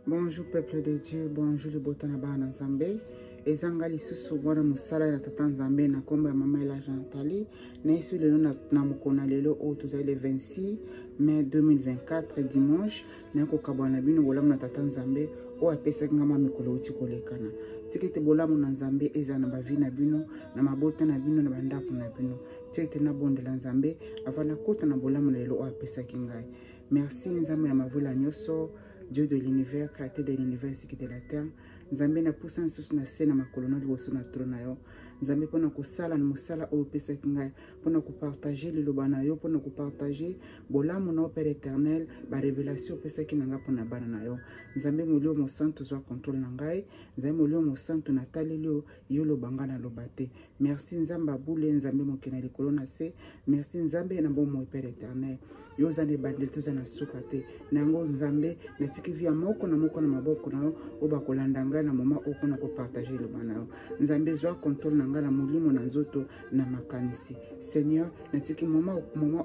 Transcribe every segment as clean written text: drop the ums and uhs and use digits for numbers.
Bonjour peuple de Dieu, bonjour les botana bana Nzambe. Ezanga lisusu bwana musala na tata Nzambe na komba ya mama Elaja Nathalie. Na isu lelo na mukona lelo o tozali le 26 mai 2024 dimanche na ko kabwana bino bolamu na tata Nzambe o apesa ngama mikolo uti kolekana. Tikete bolamu na Nzambe eza na bavi na bino na mabota na bino na bandako na bino. Tikete na bondela Nzambe avana kota na bolamu lelo o apesa kingai. Merci Nzambe na mavula nyoso. Dieu de l'univers, créateur de l'univers et de la terre. Nzambe na poussa sous na scène ma colonne de woso na trona yo. Nzambe pona ko sala na musala o pesa kingai pona ko partager le lobana yo pona ko partager bolamu na Père éternel ba révélation pesa kinanga pona bana na yo. Nzambe molio mo santo zo contrôle na ngai. Nzambe molio mo santo na talelo yo lobanga na lobate. Merci Nzamba boule Nzambe mo kena le colonne se. Merci Nzambe na bon mo Père éternel. Yo zane bandel to zana sukate nango Nzambe na tiki via moko na maboko na yo oba kolandanga na mama okona ko partager le bana yo. Nzambe zo contrôle na ngala mulimo na nzoto na makanisi. Seigneur na tiki mama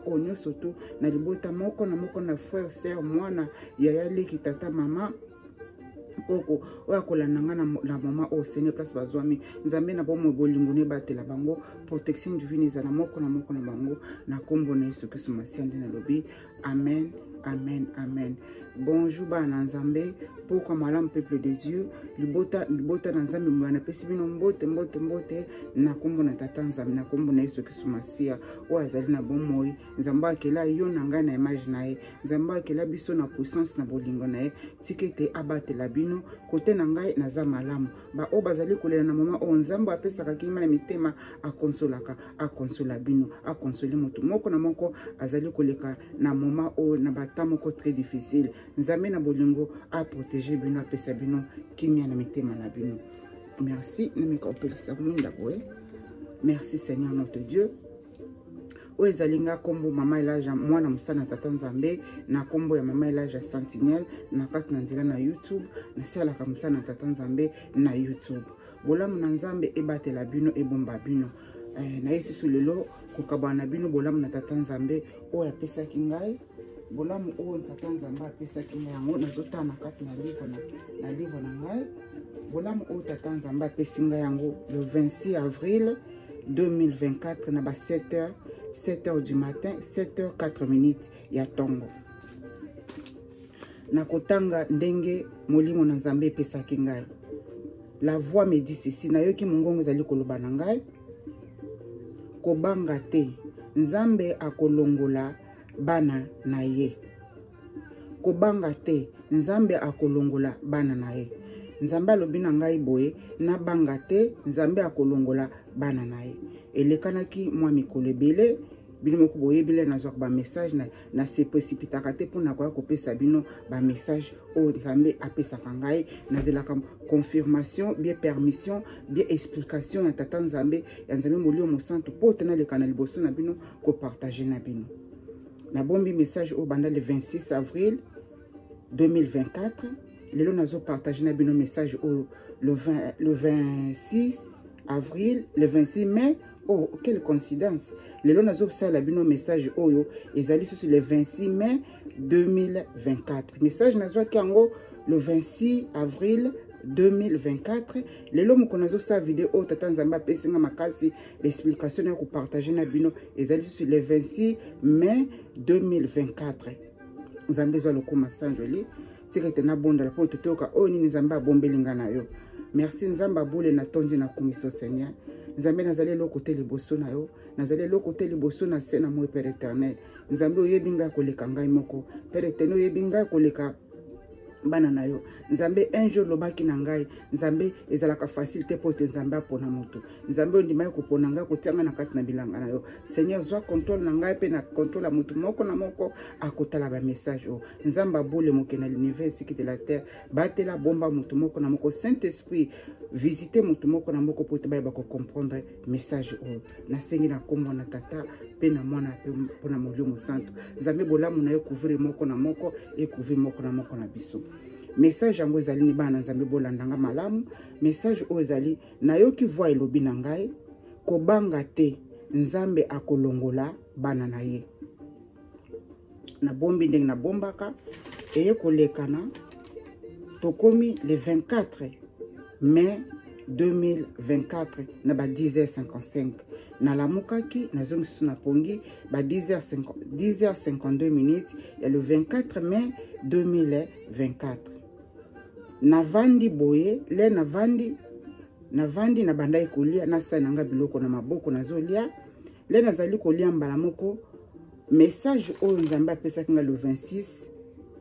onyo soto na libota moko na frère sœur mwana yaya leki tata mama koko oya kolandanga na mama o Seigneur place bazwami Nzambe na bomo bolingo ne batela bango protection divine za na moko na bango na kombo na Yesu Kristo masiande na lobi amen. Amen, amen. Bonjour, bana Nzambe. Pourquoi malam peuple de Dieu? Libota na Nzambe mwana pesi bino mbote na kombo na tata Nzambe na kombo na Yesu Kristo Masia. O azali na bon moi. Nzambe akela yo na ngai na image na ye. Nzambe akela biso na puissance na bolingo na ye. Tikete abate la bino kote na ngai na za malamu. Ba o bazali kolela na mama o Nzambe apesa ka kima na mitema akonsola bino, akonsole moto moko na moko azali koleka na mama o na tamoko très difficile. Nzambe na bolingo a protéger bino apesa bino kimia na mitema na bino. Merci nimekopelisa munda boye. Merci Seigneur notre Dieu. O ezalinga kombo mama Elaja mwana musana tata Nzambe na kombo ya mama Elaja Sentinelle na kati na nzela na YouTube na sala ka musana tata Nzambe na YouTube. Bolamu na Nzambe ebatela bino ebomba bino. Na yesu lelo kokabana bino bolamu na tata Nzambe o apesa kingai. Bolamu o tata Nzambe apesa kinga yango nazota na kati na livre na ngai. Bolamu o tata Nzambe apesa kinga yango le 26 avril 2024 na ba 7h du matin 7h04 minutes ya tongo. Na kotanga ndenge molimo na Nzambe apesa kinga. La voix me dit ceci na yoki mongongo ezali koloba na ngai. Kobanga te Nzambe akolongola bana na ye. Kobanga te Nzambe akolongola bana na ye. Nzambe alobi na ngai boye na banga te Nzambe akolongola bana na ye. Elekanaki mwa mikolo ebele bino moko boye bile nazwa ba message na se précipitaka te pona kwa kopesa bino ba message o Nzambe apesa ngai nazelaka confirmation bien permission bien explication ya tata Nzambe ya Nzambe molio mosanto po tena le canal liboso na bino ko partager na bino. Na bombi message au banda le 26 avril 2024. Lelo nazo partager na bino message au le 26 avril, le 26 mai. Oh, quelle coïncidence. Lelo nazo sala bino message oyo ezali sur le 26 mai 2024. Message nazo kango le 26 avril 2024. Lelo mukonazo sa vidéo o tata Nzambe apesinga makasi l'explication na ko partager na bino ezali sur le 26 mai 2024. Nzambe zo lokoma sanjoli tikete na bonda la poto toka o ni Nzambe abombelinga na yo. Merci Nzambe abule na tondi na komiso Seigneur. Nzambe nazali lokote liboso na yo, nazali lokote liboso na se na mo Père éternel. Nzambe oyebinga koleka ngai moko. Père éternel oyebinga koleka bana na yo. Nzambe un jour lobaki na ngai Nzambe ezalaka facilité pote Nzambe apona moto. Nzambe ondima ko pona ngai kotianga na kati na bilanga na yo. Seigneur zwa contrôle na ngai pe na contrôle la moto moko na moko akotala ba message o. Nzambe abule moke na l'univers qui de la terre batela bomba moto moko na moko. Saint-Esprit visiter moto moko na moko pote ba ko comprendre message o. Na sengi na kombo na tata pe na mwana pe pona molio mo santo. Nzambe bolamu na yo couvrir moko na moko et couvrir moko na biso. Message yango ezali ni bana Nzambe bolandanga malamu. Message o ezali na yo ki voix elobi na ngai kobanga te Nzambe akolongola bana na ye. Na bombi ndenge na bombaka eye kolekana tokomi le 24 mai 2024 na ba 10h55 na lamukaki na zongi susu na pongi ba 10h52 minutes ya le 24 mai 2024 navandi boye le navandi na bandai kolia na sa nanga biloko na maboko nazolia le nazali kolia mbala moko message oyo nzambe apesaki nga le 26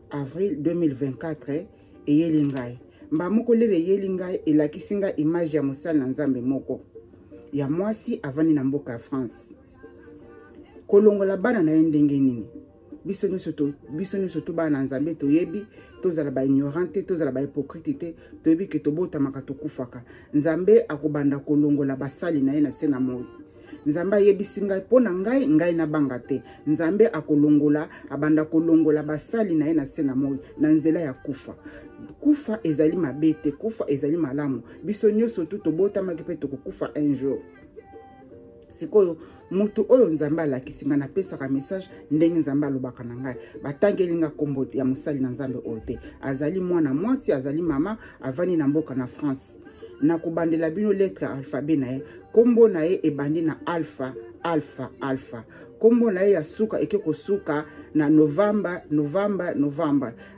avril 2024 eyeli ngai mba moko lere eyeli ngai elakisi nga image ya mosali na nzambe moko ya mwasi avandi na mboka ya France kolongola bana na ye ndenge nini biso nyonso to bana na nzambe toyebi tozala ba ignorante tozala ba hypocrite te toyebi ke tobotamaka tokufaka nzambe akobanda kolongola basali na ye na se na moi nzambe ayebisi ngai mpo na ngai nabanga te nzambe akolongola abanda kolongola basali na ye na se na moi na nzela ya kufa kufa ezali mabe te kufa ezali malamu biso nyonso tu tobotamaki mpe tokokufa un jour sikoyo mutu oyo nzambe alakisi nga napesaka message ndenge nzambe alobaka na ngai batangeli nga kombo ya mosali na nzambe oyo te azali mwana mwasi azali mama avandi na mboka na France na kobandela bino lettre ya alphabet na ye kombo na ye ebandi na alpha kombo na ye ya suka eke kosuka na novembre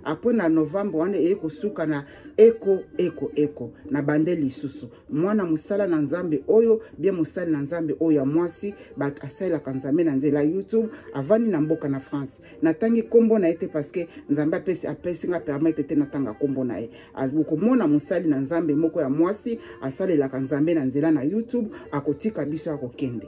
apres na novembre wana eye kosuka na eko na bande lisusu mwana mosala na nzambe oyo bien mosali na nzambe oyo ya mwasi bato asalelaka nzambe na nzela YouTube avandi na mboka na France natangi kombo na ye te parce nzambe apesi nga permettre te natanga kombo na ye azokomona mosali na nzambe moko ya mwasi asalelaka nzambe na nzela na YouTube akotika biso akokende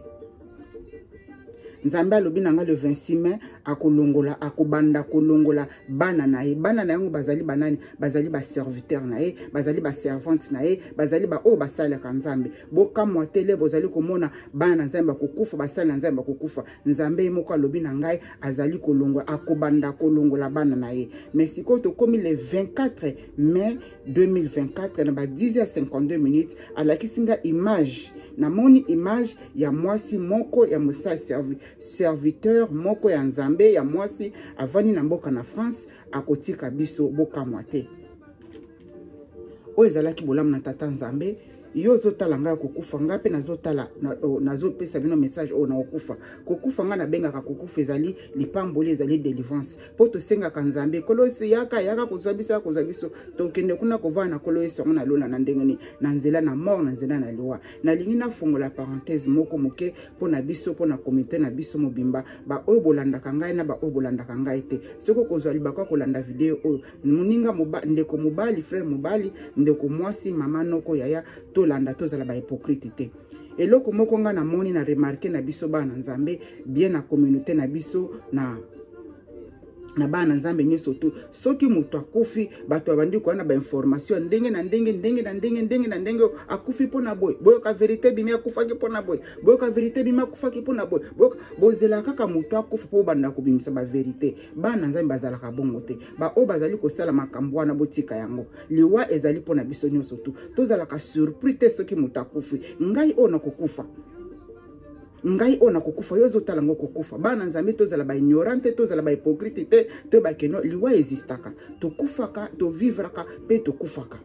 nzambe alobi na nga le 26 mai akolongola akobanda kolongola bana na ye yango bazali banani bazali ba serviteur na ye bazali ba servante na ye bazali ba oyo basalaka nzambe bokamwa te le bozali komona bana na nzambe bakokufa basali na nzambe bakokufa nzambe moko alobi na ngai azali kolongola akobanda kolongola bana na ye mais sikoyo tokomi le 24 mai 2024 na ba 10h52 minutes alakisi nga image namoni image ya mwasi moko ya mosali serviteur moko ya nzambe ya mwasi avandi na mboka na France akotika biso bokamwa te oyo ezalaki bolamu na tata nzambe yo zotala ngai kokufa ngai mpe nazopesa bino message oyo na kokufa ngai nabengaka kokufa ezali lipamboli ezali délivrance mpo tosengaka nzambe kolo esi yaka kozwa biso tokende kuna kovaa na kolo esi yango nalola na ndenge nini na nzela na mort na nzela na liwa nalingi nafungola parenthèse moko moke mpo na biso mpo na komite na biso mobimba baoyo bolandaka ngai na baoyo bolandaka ngai te soki kozwa libaka kolanda video oyo moninga ndeko mobali frère mobali ndeko mwasi mama noko yaya landa tozala ba hypocrite te eloko moko nga na moni na remarquer na biso bana nzambe bien na communauté na biso na bana nzambe nyonso tu soki mutu akufi bato abandi koana ba information ndenge na ndenge akufi pona boy boyoka vérité bimi akufaki pona boy boyoka vérité bimi akufaki pona boy bozela kaka mutu akufi po banda kobimisa ba vérité bana nzambe bazalaka bongo te ba o bazali kosala makambo wana botika yango liwa ezali pona biso nyonso tu tozalaka surprise te soki mutu akufi ngai ona kokufa ngai ona kokufa yo zotala ngo kokufa bana nzambe tozala ba ignorante tozala ba hypocrite te to ba keno liwa existaka to kufaka to vivraka pe to kufaka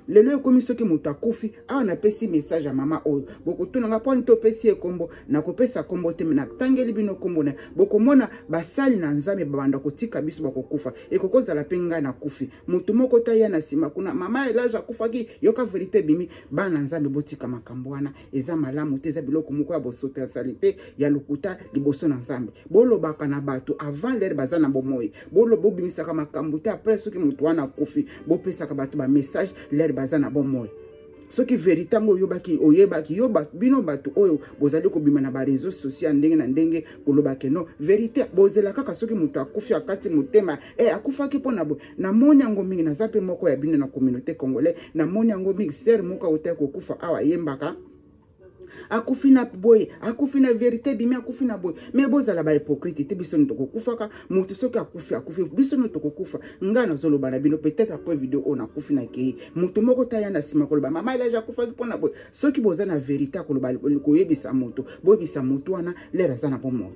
lelo ekomi soki mutu akufi awa napesi message ya mama oyo bokotunanga mponi topesi ye kombo nakopesa kombo te na tangeli bino kombo na bokomona basali na nzambe babanda kotika biso bakokufa ekokozala mpe ngai nakufi mutu moko ta ye na nsima kuna mama elage akufaki yoka verite bimi bana nzambe botika makambo wana eza malamu te eza biloko moko ya bosoto ya salite ya lokuta liboso na nzambe bolobaka na bato avant lere baza na bomoi bobimisaka makambo te apres soki mutu wana akufi bopesaka bato ba message lere baza na bon moyo soki vérité ngo oyebaki yo bino bato oyo bozali kobima na ba réseaux sociaux ndenge na ndenge kolobaki no vérité bozela kaka soki mutu akufi akati motema akufaki pona bo na moni yango mingi na zape moko ya bino na communauté congolais na moni yango mingi ser moko ote kokufa awa yembaka akufi na boye akufi na vérité bimi akufi na boye mais bozala ba hypocrite te biso ntoko kufaka mutu soki akufi biso ntoko kufa ngana zoloba na bino peut-être après vidéo on akufi na kei mutu moko taya na sima koloba mama ile ja kufa pona boye soki boza na vérité koloba koyebisa mutu boyebisa mutu wana lera sana pomo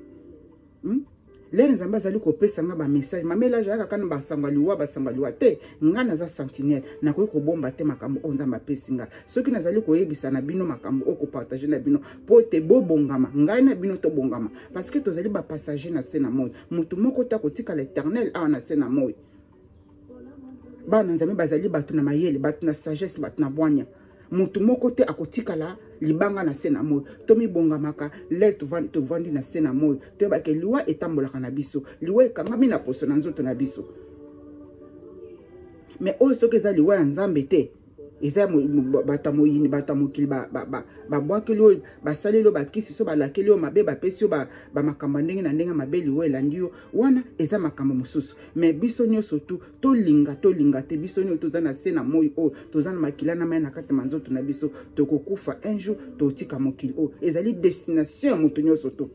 les nzambe azali kopesa nga ba message mamela jaka kana basangaliwa te nga naza sentinelle na koyi kobomba te makambo o nzambe apesi nga soki nazali koyebisa na bino makambo o kopartager na bino po te bobongama ngai na bino to bongama parce que tozali ba passager na se na moi mutu moko ta kotika l'Éternel awa na se na moi bana nzambe bazali batu na mayele batu na sagesse batu na bwanya mutu moko te akotikala libanga na se na moi tomi bongamaka le tovandi na se na moi toyebake liwa etambolaka na biso liwa ekangami na poso na nzoto na biso mais oyo soki eza liwa ya nzambe te eza batamoyini batamokili babwakeli oyo basaleli oyo bakisi so balakeli oyo mabe bapesi oyo bamakambo ndenge na ndenge mabe liwa elandi yo wana eza makambo mosusu mais biso nyonso tu tolinga te biso nyonso toza na se na moi oyo toza na makila na mai na kati ma nzoto na biso tokokufa un jour totika mokili oyo ezali destination ya moto nyonso tu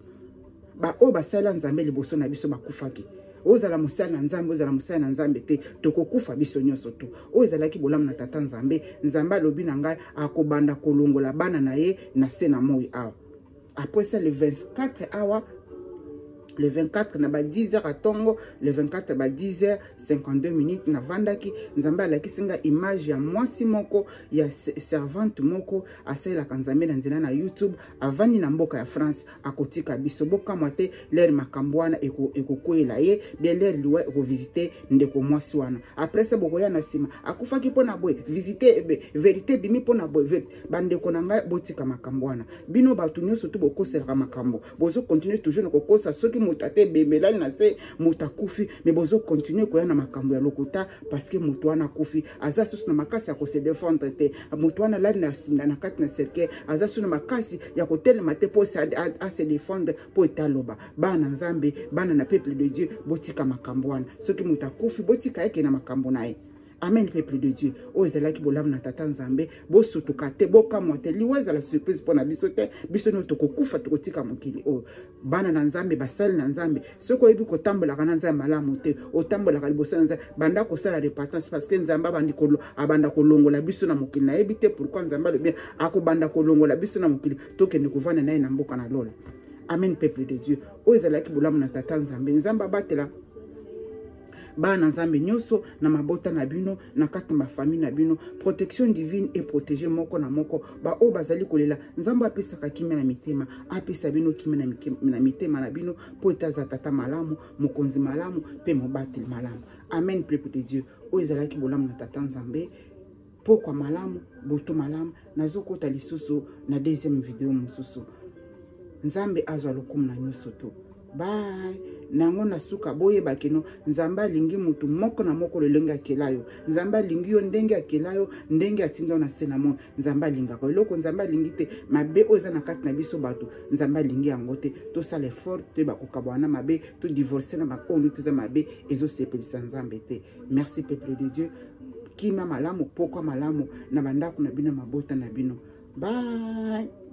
baoyo basala nzambe liboso na biso bakufaki ozala mosala na nzambe ozala mosala na nzambe te tokokufa biso nyonso tu oyo ezalaki bolamu na tata nzambe nzambe alobi na ngai akobanda kolongola bana na ye na se na moi awa après ça le 24 awa le 24 na ba 10h à Tongo, le 24 ba 10h 52 minutes na vandaki nzambe alakisinga image ya mwasi moko ya servante moko asala kanzambe na nzela na YouTube avandi na mboka ya France akotika biso boka mwate l'air makambwana ekokwela ye bien l'air liwa visiter ndeko mwasi wana après ça bokoya na sima akufaki pona boy visiter vérité bimi pona boy bandeko na ngai botika makambwana bino batu nyonso tu bokosela makambo bozo continuer toujours na kokosa soki mutate bemelani na se mutakufi mais bozo continuer koya na makambo ya lokota parce que mutu wana kufi aza susu na makasi ya ko se défendre te mutu wana la na singa na kati na cercle aza susu na makasi ya ko telema te po à se défendre po etaloba bana nzambe bana na peuple de Dieu botika makambo wana soki mutakufi botika yake na makambo nae. Amen, peuple de Dieu. O ezalaki bolamu na tata nzambe bo sutuka te boka mote liweza la surprise pona biso te biso no tokokufa tokotika mokili o bana na nzambe basali na nzambe soko yebi ko tambola kana nzambe malamu te o tambola ka liboso na nzambe banda ko sala repartance parce que nzambe bandi ko abanda ko longola biso na mokili na yebi te pourquoi nzambe le bien akobanda ko longola biso na mokili tokende kovana naye na mboka na lola. Amen, peuple de Dieu. O ezalaki bolamu na tata nzambe nzambe batela bana nzambe nyonso na mabota na bino na kati ma famille na bino protection divine et protéger moko na moko ba o bazali kolela nzambe apesaka kimia na mitema apesa bino kimia na mitema na bino po etaza tata malamu mokonzi malamu pe mobati malamu. Amen, peuple de Dieu. O ezalaki bolamu na tata nzambe pokwa malamu boto malamu nazokota lisusu na deuxième vidéo mosusu nzambe azwa lokumu na nyonso to. Bye. Nango na suka boye bakeno nzamba lingi mutu moko na moko lolenge akelayo nzamba lingi yo ndenge akelayo ndenge atinda na senamo nzamba linga ko loko nzamba lingi te mabe oza na kati na biso bato nzamba lingi yango te to sala effort te bakokabwana mabe to divorcer na makondo to za mabe ezo sepelisa nzambe te. Merci, peuple de Dieu. Kima malamu pokwa malamu na bandako na bino mabota na bino. Bye.